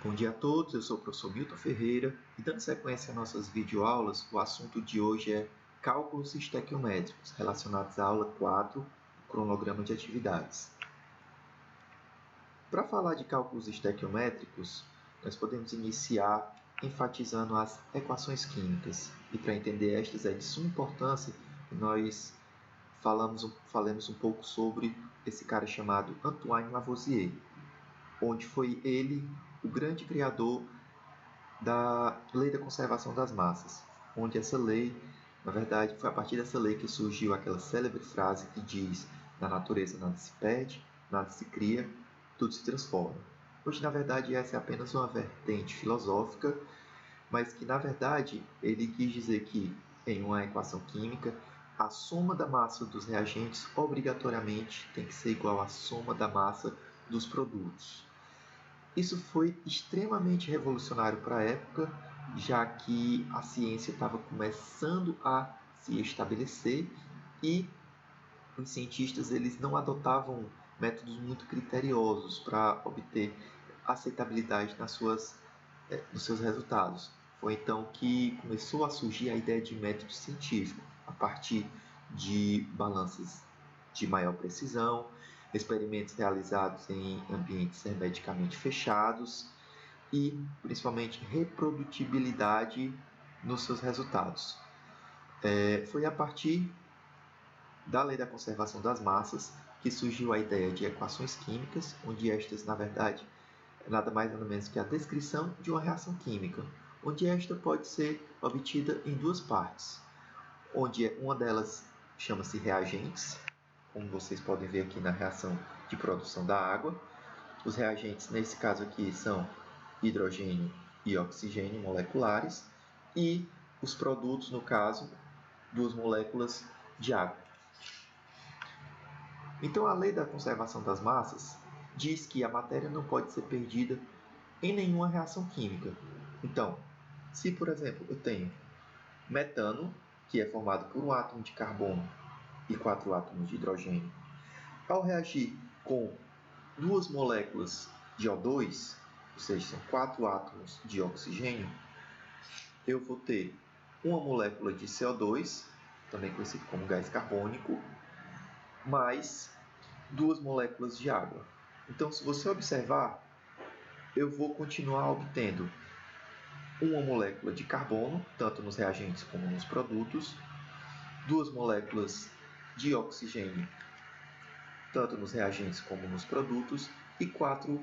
Bom dia a todos, eu sou o professor Milton Ferreira e dando sequência às nossas videoaulas, o assunto de hoje é cálculos estequiométricos relacionados à aula 4, cronograma de atividades. Para falar de cálculos estequiométricos, nós podemos iniciar enfatizando as equações químicas. E para entender estas é de suma importância que nós falemos um pouco sobre esse cara chamado Antoine Lavoisier, onde foi ele o grande criador da lei da conservação das massas, onde essa lei, na verdade, foi a partir dessa lei que surgiu aquela célebre frase que diz: na natureza nada se perde, nada se cria, tudo se transforma. Hoje, na verdade, essa é apenas uma vertente filosófica, mas que, na verdade, ele quis dizer que, em uma equação química, a soma da massa dos reagentes obrigatoriamente tem que ser igual à soma da massa dos produtos. Isso foi extremamente revolucionário para a época, já que a ciência estava começando a se estabelecer e os cientistas eles não adotavam métodos muito criteriosos para obter aceitabilidade nos seus resultados. Foi então que começou a surgir a ideia de método científico, a partir de balanças de maior precisão, experimentos realizados em ambientes hermeticamente fechados e, principalmente, reprodutibilidade nos seus resultados. Foi a partir da lei da conservação das massas que surgiu a ideia de equações químicas, onde estas, na verdade, é nada mais nada menos que a descrição de uma reação química, onde esta pode ser obtida em duas partes, onde uma delas chama-se reagentes, como vocês podem ver aqui na reação de produção da água. Os reagentes, nesse caso aqui, são hidrogênio e oxigênio moleculares, e os produtos, no caso, duas moléculas de água. Então, a lei da conservação das massas diz que a matéria não pode ser perdida em nenhuma reação química. Então, se, por exemplo, eu tenho metano, que é formado por um átomo de carbono e 4 átomos de hidrogênio, ao reagir com duas moléculas de O2, ou seja, são 4 átomos de oxigênio, eu vou ter uma molécula de CO2, também conhecido como gás carbônico, mais duas moléculas de água. Então, se você observar, eu vou continuar obtendo uma molécula de carbono, tanto nos reagentes como nos produtos, duas moléculas de oxigênio, tanto nos reagentes como nos produtos, e 4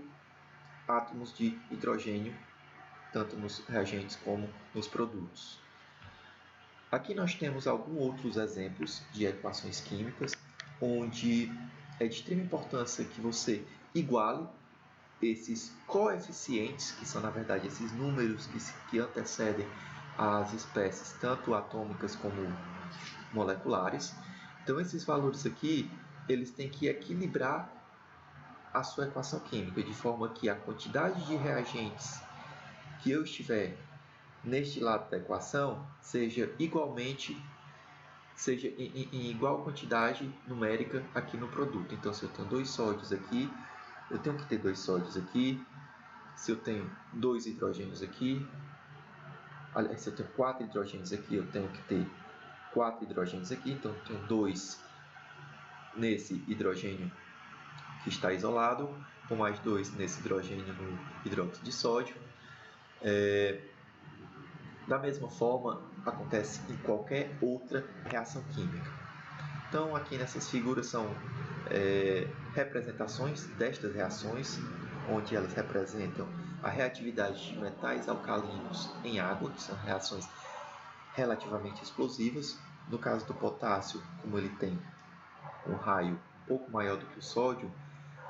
átomos de hidrogênio, tanto nos reagentes como nos produtos. Aqui nós temos alguns outros exemplos de equações químicas, onde é de extrema importância que você iguale esses coeficientes, que são na verdade esses números que antecedem as espécies, tanto atômicas como moleculares. Então esses valores aqui, eles têm que equilibrar a sua equação química, de forma que a quantidade de reagentes que eu estiver neste lado da equação seja em igual quantidade numérica aqui no produto. Então, se eu tenho 2 sódios aqui, eu tenho que ter 2 sódios aqui. Se eu tenho 2 hidrogênios aqui, aliás, se eu tenho 4 hidrogênios aqui, eu tenho que ter 4 hidrogênios aqui. Então, eu tenho 2 nesse hidrogênio que está isolado, com mais 2 nesse hidrogênio no hidróxido de sódio. Da mesma forma, acontece em qualquer outra reação química. Então, aqui nessas figuras são representações destas reações, onde elas representam a reatividade de metais alcalinos em água, que são reações relativamente explosivas. No caso do potássio, como ele tem um raio um pouco maior do que o sódio,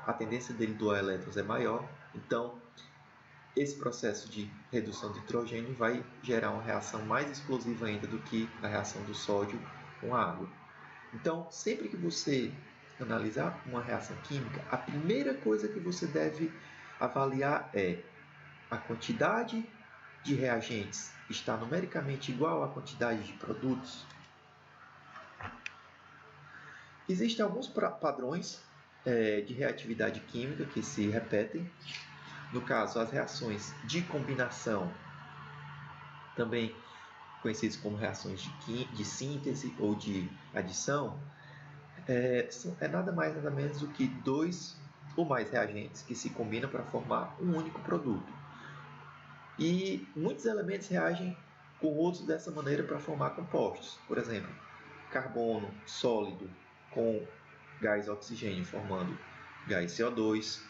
a tendência dele doar elétrons é maior. Então, esse processo de redução de hidrogênio vai gerar uma reação mais explosiva ainda do que a reação do sódio com a água. Então, sempre que você analisar uma reação química, a primeira coisa que você deve avaliar é a quantidade de reagentes está numericamente igual à quantidade de produtos. Existem alguns padrões de reatividade química que se repetem. No caso, as reações de combinação, também conhecidas como reações de síntese ou de adição, é nada mais nada menos do que dois ou mais reagentes que se combinam para formar um único produto. E muitos elementos reagem com outros dessa maneira para formar compostos. Por exemplo, carbono sólido com gás oxigênio formando gás CO2,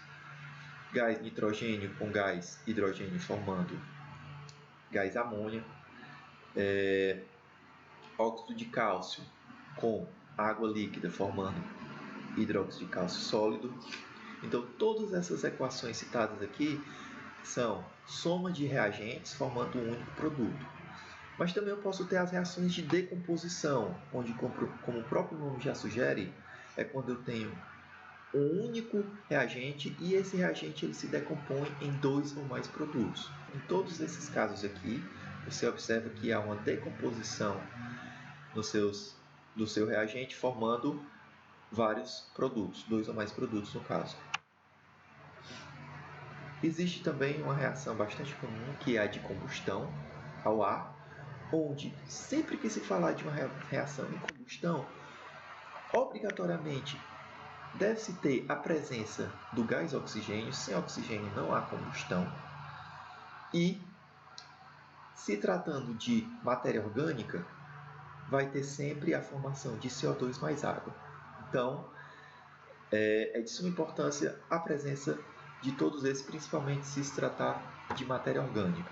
gás nitrogênio com gás hidrogênio formando gás amônia, óxido de cálcio com água líquida formando hidróxido de cálcio sólido. Então, todas essas equações citadas aqui são soma de reagentes formando um único produto. Mas também eu posso ter as reações de decomposição, onde, como o próprio nome já sugere, é quando eu tenho um único reagente e esse reagente ele se decompõe em dois ou mais produtos. Em todos esses casos aqui, você observa que há uma decomposição do seu reagente formando vários produtos, dois ou mais produtos no caso. Existe também uma reação bastante comum, que é a de combustão ao ar, onde sempre que se falar de uma reação em combustão, obrigatoriamente deve-se ter a presença do gás oxigênio. Sem oxigênio não há combustão. E, se tratando de matéria orgânica, vai ter sempre a formação de CO2 mais água. Então, é de suma importância a presença de todos esses, principalmente se tratar de matéria orgânica.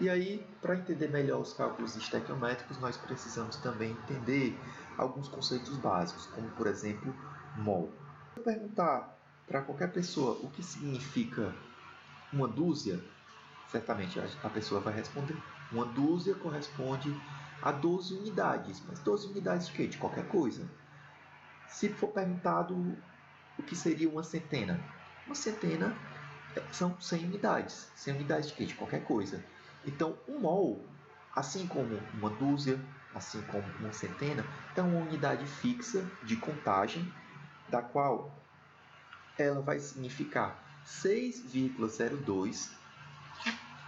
E aí, para entender melhor os cálculos estequiométricos, nós precisamos também entender alguns conceitos básicos, como, por exemplo, mol. Se eu perguntar para qualquer pessoa o que significa uma dúzia, certamente a pessoa vai responder. Uma dúzia corresponde a 12 unidades. Mas 12 unidades de quê? De qualquer coisa. Se for perguntado o que seria uma centena? Uma centena são 100 unidades. 100 unidades de quê? De qualquer coisa. Então, um mol, assim como uma dúzia, assim como uma centena, é uma unidade fixa de contagem, da qual ela vai significar 6,02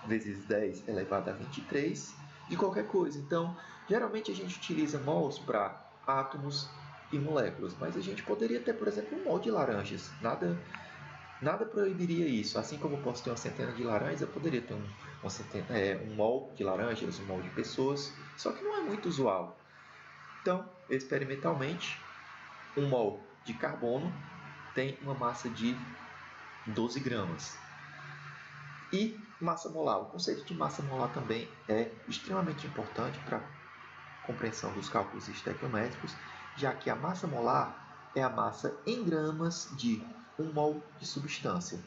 vezes 10 elevado a 23 de qualquer coisa. Então, geralmente a gente utiliza mols para átomos e moléculas, mas a gente poderia ter, por exemplo, um mol de laranjas. Nada proibiria isso. Assim como eu posso ter uma centena de laranjas, eu poderia ter um mol de laranjas, um mol de pessoas, só que não é muito usual. Então, experimentalmente, um mol de carbono tem uma massa de 12 gramas. E massa molar. O conceito de massa molar também é extremamente importante para a compreensão dos cálculos estequiométricos, já que a massa molar é a massa em gramas de 1 mol de substância.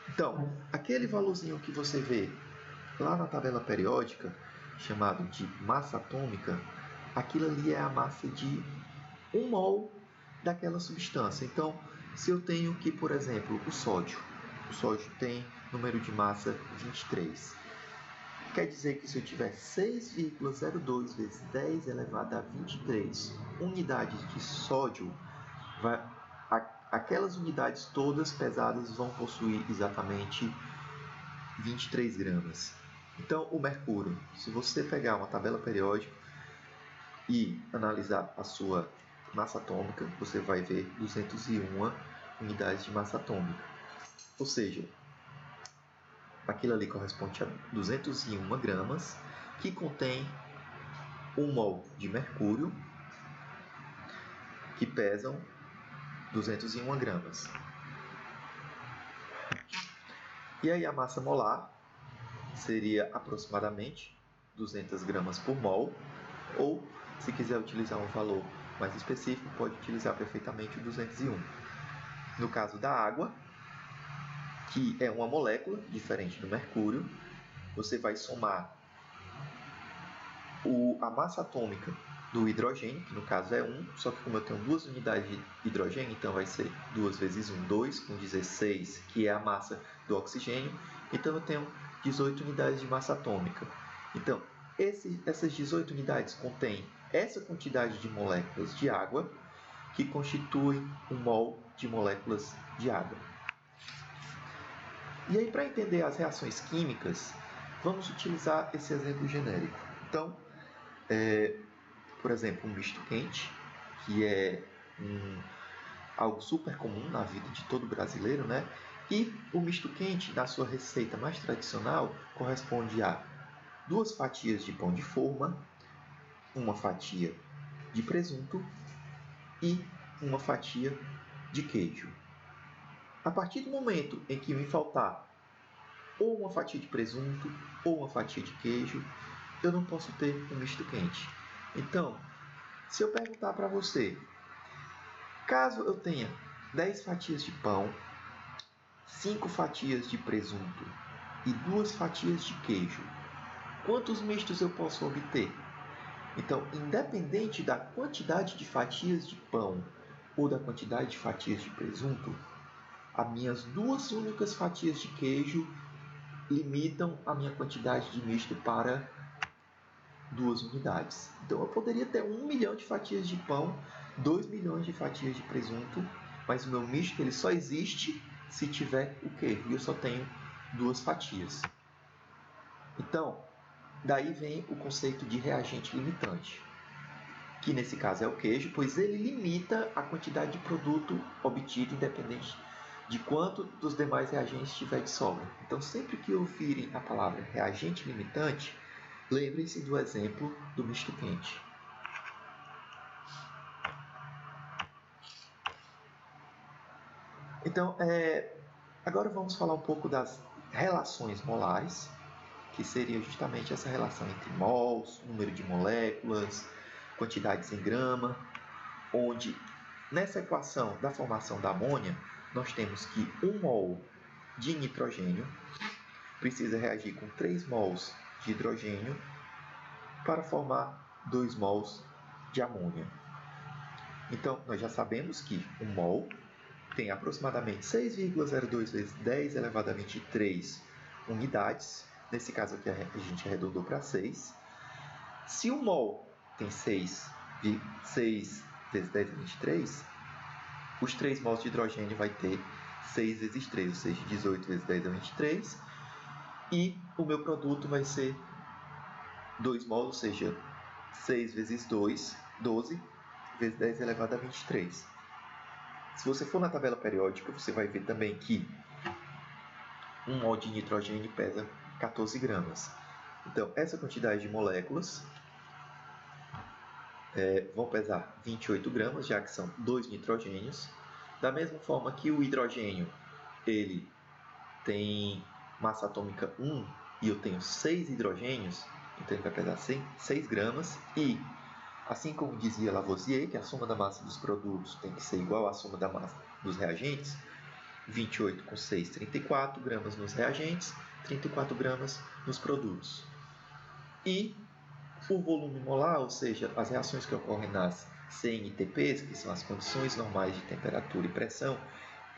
Então, aquele valorzinho que você vê lá na tabela periódica, chamado de massa atômica, aquilo ali é a massa de 1 mol daquela substância. Então, se eu tenho aqui, por exemplo, o sódio tem número de massa 23. Quer dizer que se eu tiver 6,02 vezes 10 elevado a 23 unidades de sódio, aquelas unidades todas pesadas vão possuir exatamente 23 gramas. Então, o mercúrio, se você pegar uma tabela periódica e analisar a sua massa atômica, você vai ver 201 unidades de massa atômica. Ou seja, aquilo ali corresponde a 201 gramas, que contém 1 mol de mercúrio, que pesam 201 gramas. E aí a massa molar seria aproximadamente 200 gramas por mol, ou se quiser utilizar um valor mais específico, pode utilizar perfeitamente o 201. No caso da água, que é uma molécula diferente do mercúrio, você vai somar a massa atômica do hidrogênio, que no caso é 1, só que como eu tenho 2 unidades de hidrogênio, então vai ser 2 vezes 1, 2, com 16, que é a massa do oxigênio, então eu tenho 18 unidades de massa atômica. Então, essas 18 unidades contêm essa quantidade de moléculas de água, que constitui 1 mol de moléculas de água. E aí, para entender as reações químicas, vamos utilizar esse exemplo genérico. Então, por exemplo, um misto quente, que é algo super comum na vida de todo brasileiro, né? E o misto quente, na sua receita mais tradicional, corresponde a 2 fatias de pão de forma, 1 fatia de presunto e 1 fatia de queijo. A partir do momento em que me faltar ou 1 fatia de presunto ou 1 fatia de queijo, eu não posso ter um misto quente. Então, se eu perguntar para você, caso eu tenha 10 fatias de pão, 5 fatias de presunto e 2 fatias de queijo, quantos mistos eu posso obter? Então, independente da quantidade de fatias de pão ou da quantidade de fatias de presunto, as minhas 2 únicas fatias de queijo limitam a minha quantidade de misto para 2 unidades. Então, eu poderia ter 1 milhão de fatias de pão, 2 milhões de fatias de presunto, mas o meu misto ele só existe se tiver o queijo, e eu só tenho 2 fatias. Então, daí vem o conceito de reagente limitante, que nesse caso é o queijo, pois ele limita a quantidade de produto obtido, independente de quanto dos demais reagentes tiver de sobra. Então, sempre que ouvirem a palavra reagente limitante, lembrem-se do exemplo do misto quente. Então, agora vamos falar um pouco das relações molares, que seria justamente essa relação entre mols, número de moléculas, quantidades em grama, onde nessa equação da formação da amônia, nós temos que 1 mol de nitrogênio precisa reagir com 3 mols de hidrogênio para formar 2 mols de amônia. Então, nós já sabemos que 1 mol tem aproximadamente 6,02 vezes 10 elevado a 23 unidades. Nesse caso aqui a gente arredondou para 6. Se 1 mol tem 6 vezes 10 a 23, os 3 mols de hidrogênio vai ter 6 vezes 3, ou seja, 18 vezes 10 a 23. E o meu produto vai ser 2 mols, ou seja, 6 vezes 2, 12 vezes 10 elevado a 23. Se você for na tabela periódica, você vai ver também que 1 mol de nitrogênio pesa 14 gramas. Então, essa quantidade de moléculas vão pesar 28 gramas, já que são 2 nitrogênios. Da mesma forma que o hidrogênio ele tem massa atômica 1 e eu tenho 6 hidrogênios, então ele vai pesar 6 gramas. E, assim como dizia Lavoisier, que a soma da massa dos produtos tem que ser igual à soma da massa dos reagentes, 28 com 6, 34 gramas nos reagentes, 34 gramas nos produtos. E o volume molar, ou seja, as reações que ocorrem nas CNTPs, que são as condições normais de temperatura e pressão,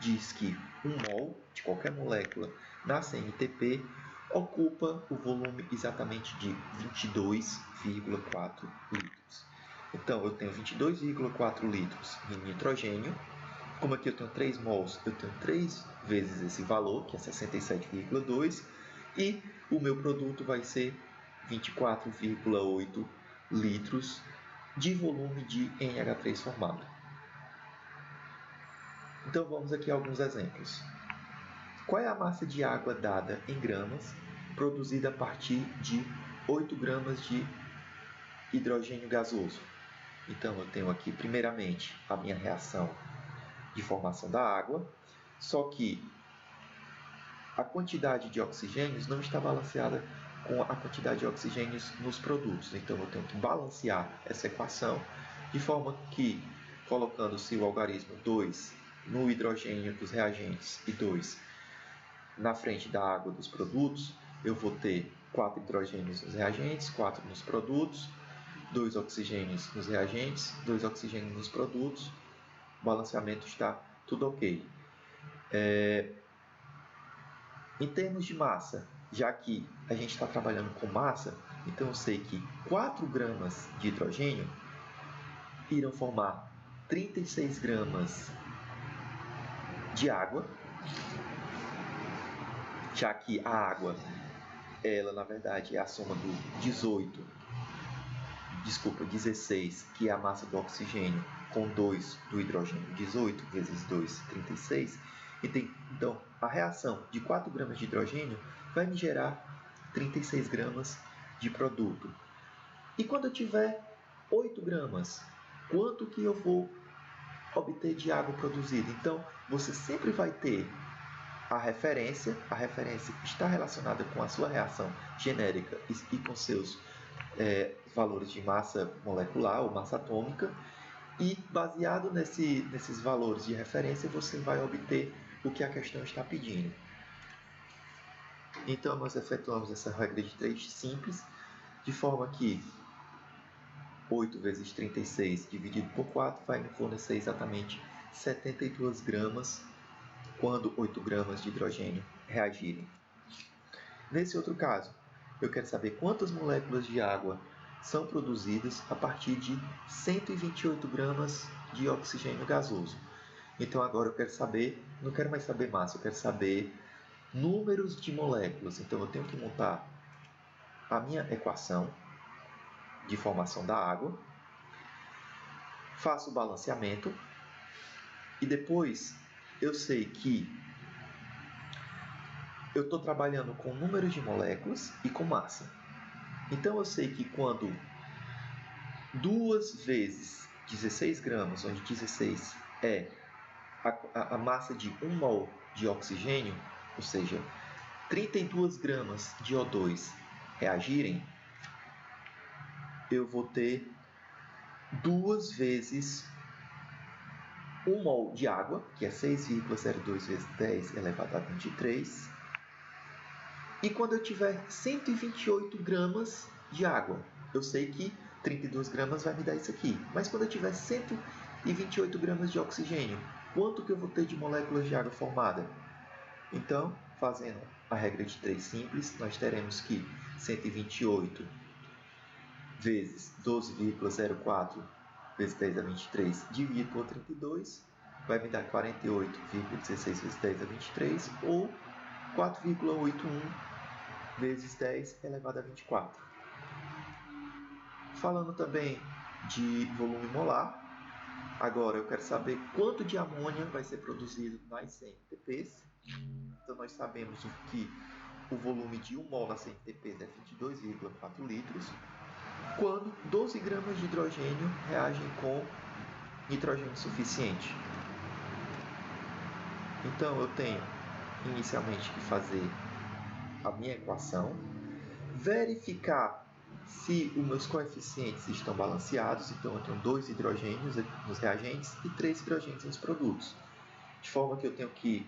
diz que 1 mol de qualquer molécula na CNTP ocupa o volume exatamente de 22,4 litros. Então, eu tenho 22,4 litros de nitrogênio. Como aqui eu tenho 3 mols, eu tenho 3 vezes esse valor, que é 67,2, e o meu produto vai ser 24,8 litros de volume de NH3 formado. Então vamos aqui a alguns exemplos. Qual é a massa de água dada em gramas, produzida a partir de 8 gramas de hidrogênio gasoso? Então eu tenho aqui primeiramente a minha reação de formação da água, só que a quantidade de oxigênios não está balanceada com a quantidade de oxigênios nos produtos. Então eu tenho que balancear essa equação de forma que, colocando-se o algarismo 2 no hidrogênio dos reagentes e 2 na frente da água dos produtos, eu vou ter 4 hidrogênios nos reagentes, 4 nos produtos, 2 oxigênios nos reagentes, 2 oxigênios nos produtos. O balanceamento está tudo ok. Em termos de massa, já que a gente está trabalhando com massa, então eu sei que 4 gramas de hidrogênio irão formar 36 gramas de água, já que a água, ela na verdade é a soma do 16, que é a massa do oxigênio, com 2 do hidrogênio, 18 vezes 2, 36. Então, a reação de 4 gramas de hidrogênio vai me gerar 36 gramas de produto. E quando eu tiver 8 gramas, quanto que eu vou obter de água produzida? Então, você sempre vai ter a referência está relacionada com a sua reação genérica e com seus valores de massa molecular ou massa atômica, e baseado nesses valores de referência você vai obter o que a questão está pedindo. Então nós efetuamos essa regra de 3 simples, de forma que 8 vezes 36 dividido por 4 vai me fornecer exatamente 72 gramas quando 8 gramas de hidrogênio reagirem. Nesse outro caso, eu quero saber quantas moléculas de água são produzidas a partir de 128 gramas de oxigênio gasoso. Então agora eu quero saber, não quero mais saber massa, eu quero saber números de moléculas. Então eu tenho que montar a minha equação de formação da água, faço o balanceamento e depois eu sei que eu estou trabalhando com números de moléculas e com massa. Então eu sei que quando 2 vezes 16 gramas, onde 16 é a massa de 1 mol de oxigênio, ou seja, 32 gramas de O2 reagirem, eu vou ter 2 vezes 1 mol de água, que é 6,02 vezes 10 elevado a 23. E quando eu tiver 128 gramas de água, eu sei que 32 gramas vai me dar isso aqui. Mas quando eu tiver 128 gramas de oxigênio, quanto que eu vou ter de moléculas de água formada? Então, fazendo a regra de 3 simples, nós teremos que 128 vezes 12,04 vezes 10 a 23 dividido por 32 vai me dar 48,16 vezes 10 a 23 ou 4,81 vezes 10 elevado a 24. Falando também de volume molar, agora eu quero saber quanto de amônia vai ser produzido nas CNTPs. Então nós sabemos que o volume de 1 mol na CNTPs é 22,4 litros, quando 12 gramas de hidrogênio reagem com nitrogênio suficiente. Então eu tenho inicialmente que fazer a minha equação, verificar se os meus coeficientes estão balanceados. Então eu tenho 2 hidrogênios nos reagentes e 3 hidrogênios nos produtos, de forma que eu tenho que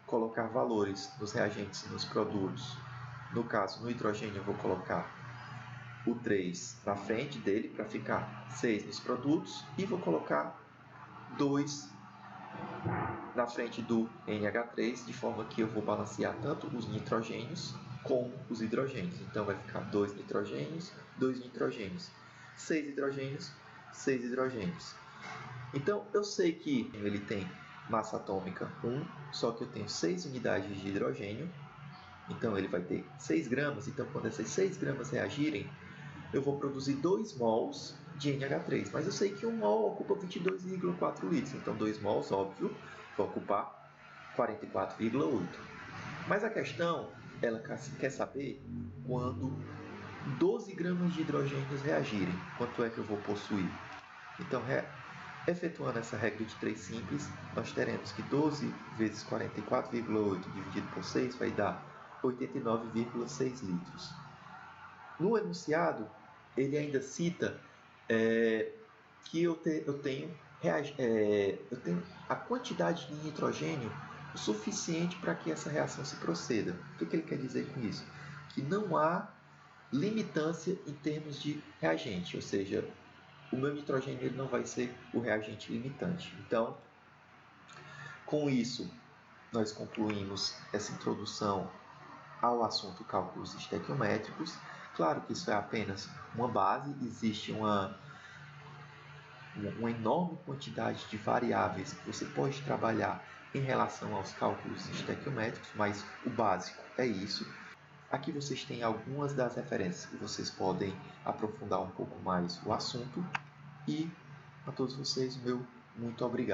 colocar valores nos reagentes e nos produtos. No caso, no hidrogênio eu vou colocar o 3 na frente dele para ficar 6 nos produtos e vou colocar 2 na frente do NH3, de forma que eu vou balancear tanto os nitrogênios como os hidrogênios. Então vai ficar 2 nitrogênios, 2 nitrogênios, 6 hidrogênios, 6 hidrogênios. Então eu sei que ele tem massa atômica 1, só que eu tenho 6 unidades de hidrogênio, então ele vai ter 6 gramas. Então quando essas 6 gramas reagirem, eu vou produzir 2 mols de NH3, mas eu sei que 1 mol ocupa 22,4 litros, então 2 mols, óbvio, vai ocupar 44,8. Mas a questão, ela quer saber quando 12 gramas de hidrogênios reagirem, quanto é que eu vou possuir. Então, efetuando essa regra de 3 simples, nós teremos que 12 vezes 44,8 dividido por 6 vai dar 89,6 litros. No enunciado, ele ainda cita que eu tenho a quantidade de nitrogênio o suficiente para que essa reação se proceda. O que ele quer dizer com isso? Que não há limitância em termos de reagente, ou seja, o meu nitrogênio ele não vai ser o reagente limitante. Então, com isso, nós concluímos essa introdução ao assunto cálculos estequiométricos. Claro que isso é apenas uma base, existe uma uma enorme quantidade de variáveis que você pode trabalhar em relação aos cálculos estequiométricos, mas o básico é isso. Aqui vocês têm algumas das referências que vocês podem aprofundar um pouco mais o assunto. E a todos vocês, meu muito obrigado.